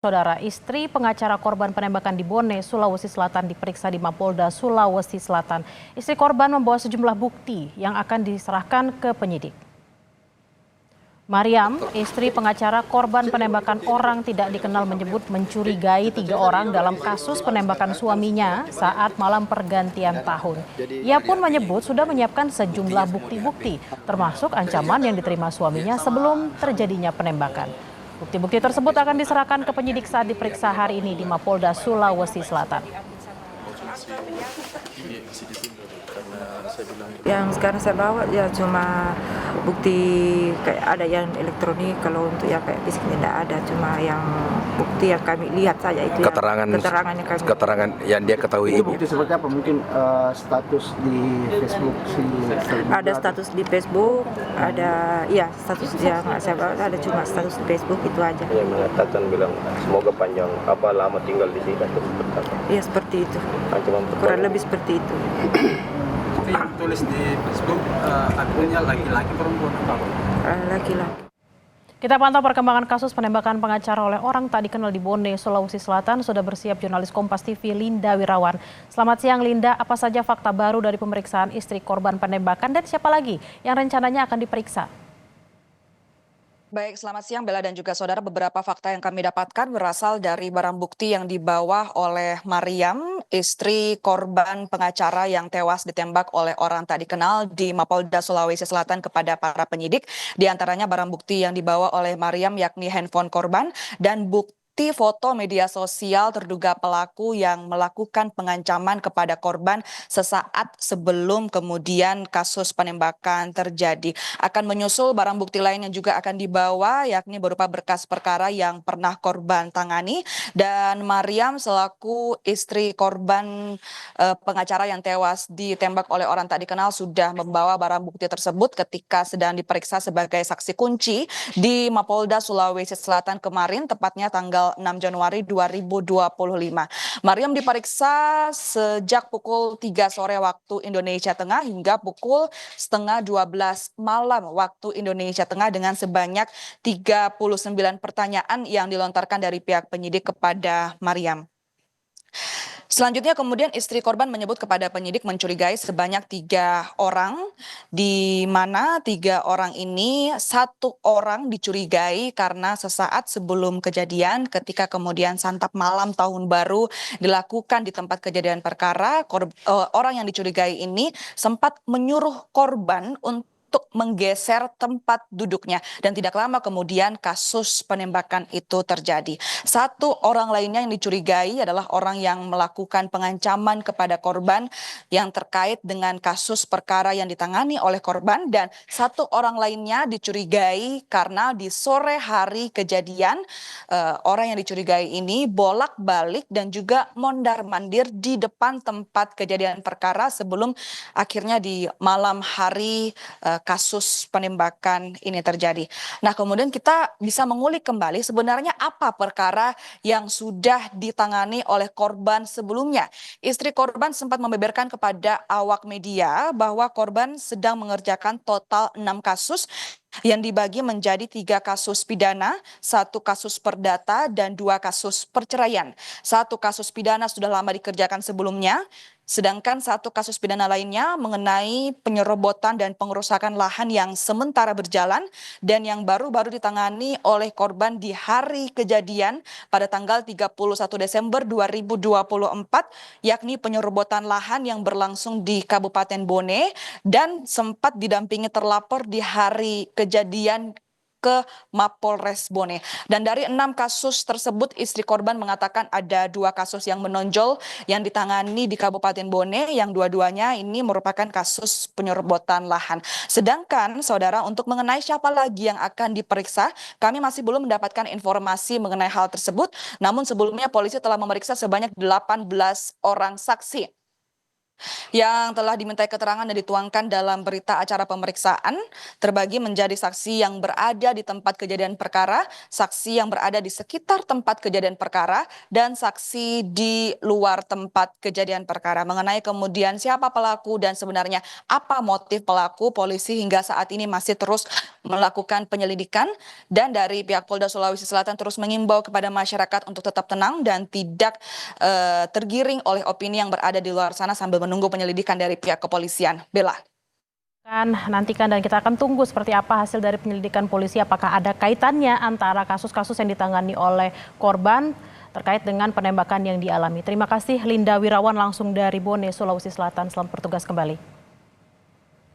Saudara, istri pengacara korban penembakan di Bone, Sulawesi Selatan diperiksa di Mapolda Sulawesi Selatan. Istri korban membawa sejumlah bukti yang akan diserahkan ke penyidik. Mariam, istri pengacara korban penembakan orang tidak dikenal menyebut mencurigai 3 orang dalam kasus penembakan suaminya saat malam pergantian tahun. Ia pun menyebut sudah menyiapkan sejumlah bukti-bukti, termasuk ancaman yang diterima suaminya sebelum terjadinya penembakan. Bukti-bukti tersebut akan diserahkan ke penyidik saat diperiksa hari ini di Mapolda Sulawesi Selatan. Yang sekarang saya bawa ya cuma bukti kayak ada yang elektronik, kalau untuk yang kayak fisik tidak ada, cuma yang bukti yang kami lihat saja itu keterangan yang dia ketahui. Itu bukti seperti apa? Mungkin status di Facebook ada status di Facebook, ada status yang saya bawa ada cuma status di Facebook itu aja. Yang mengatakan bilang semoga panjang lama tinggal di sini atau seperti apa? Iya seperti itu. Ancaman Kurang lebih seperti itu. Yang tulis di Facebook akunnya laki-laki perempuan apa? Laki-laki. Kita pantau perkembangan kasus penembakan pengacara oleh orang tak dikenal di Bone, Sulawesi Selatan. Sudah bersiap jurnalis Kompas TV Linda Wirawan. Selamat siang Linda, apa saja fakta baru dari pemeriksaan istri korban penembakan dan siapa lagi yang rencananya akan diperiksa? Baik, selamat siang Bella dan juga saudara. Beberapa fakta yang kami dapatkan berasal dari barang bukti yang dibawa oleh Mariam, istri korban pengacara yang tewas ditembak oleh orang tak dikenal di Mapolda Sulawesi Selatan kepada para penyidik. Di antaranya barang bukti yang dibawa oleh Mariam yakni handphone korban dan bukti foto media sosial terduga pelaku yang melakukan pengancaman kepada korban sesaat sebelum kemudian kasus penembakan terjadi. Akan menyusul barang bukti lain yang juga akan dibawa yakni berupa berkas perkara yang pernah korban tangani, dan Mariam selaku istri korban pengacara yang tewas ditembak oleh orang tak dikenal sudah membawa barang bukti tersebut ketika sedang diperiksa sebagai saksi kunci di Mapolda Sulawesi Selatan kemarin, tepatnya tanggal 6 Januari 2025. Mariam diperiksa sejak pukul 3 sore waktu Indonesia Tengah hingga pukul setengah 12 malam waktu Indonesia Tengah dengan sebanyak 39 pertanyaan yang dilontarkan dari pihak penyidik kepada Mariam. Selanjutnya kemudian istri korban menyebut kepada penyidik mencurigai sebanyak 3 orang, di mana 3 orang ini 1 orang dicurigai karena sesaat sebelum kejadian ketika kemudian santap malam tahun baru dilakukan di tempat kejadian perkara, orang yang dicurigai ini sempat menyuruh korban untuk menggeser tempat duduknya dan tidak lama kemudian kasus penembakan itu terjadi. 1 orang lainnya yang dicurigai adalah orang yang melakukan pengancaman kepada korban yang terkait dengan kasus perkara yang ditangani oleh korban, dan 1 orang lainnya dicurigai karena di sore hari kejadian orang yang dicurigai ini bolak-balik dan juga mondar-mandir di depan tempat kejadian perkara sebelum akhirnya di malam hari kasus penembakan ini terjadi. Nah, kemudian kita bisa mengulik kembali sebenarnya apa perkara yang sudah ditangani oleh korban sebelumnya. Istri korban sempat membeberkan kepada awak media bahwa korban sedang mengerjakan total 6 kasus yang dibagi menjadi 3 kasus pidana, 1 kasus perdata, dan 2 kasus perceraian. 1 kasus pidana sudah lama dikerjakan sebelumnya, sedangkan 1 kasus pidana lainnya mengenai penyerobotan dan pengerusakan lahan yang sementara berjalan dan yang baru-baru ditangani oleh korban di hari kejadian pada tanggal 31 Desember 2024, yakni penyerobotan lahan yang berlangsung di Kabupaten Bone dan sempat didampingi terlapor di hari kejadian ke Mapolres Bone. Dan dari 6 kasus tersebut istri korban mengatakan ada 2 kasus yang menonjol yang ditangani di Kabupaten Bone, yang dua-duanya ini merupakan kasus penyerobotan lahan. Sedangkan saudara, untuk mengenai siapa lagi yang akan diperiksa, kami masih belum mendapatkan informasi mengenai hal tersebut. Namun sebelumnya polisi telah memeriksa sebanyak 18 orang saksi. yang telah dimintai keterangan dan dituangkan dalam berita acara pemeriksaan terbagi menjadi saksi yang berada di tempat kejadian perkara, saksi yang berada di sekitar tempat kejadian perkara, dan saksi di luar tempat kejadian perkara. Mengenai kemudian siapa pelaku dan sebenarnya apa motif pelaku, polisi hingga saat ini masih terus melakukan penyelidikan, dan dari pihak Polda Sulawesi Selatan terus mengimbau kepada masyarakat untuk tetap tenang dan tidak tergiring oleh opini yang berada di luar sana sambil menunggu penyelidikan dari pihak kepolisian. Bella. Nantikan dan kita akan tunggu seperti apa hasil dari penyelidikan polisi, apakah ada kaitannya antara kasus-kasus yang ditangani oleh korban terkait dengan penembakan yang dialami. Terima kasih Linda Wirawan langsung dari Bone, Sulawesi Selatan. Selamat bertugas kembali.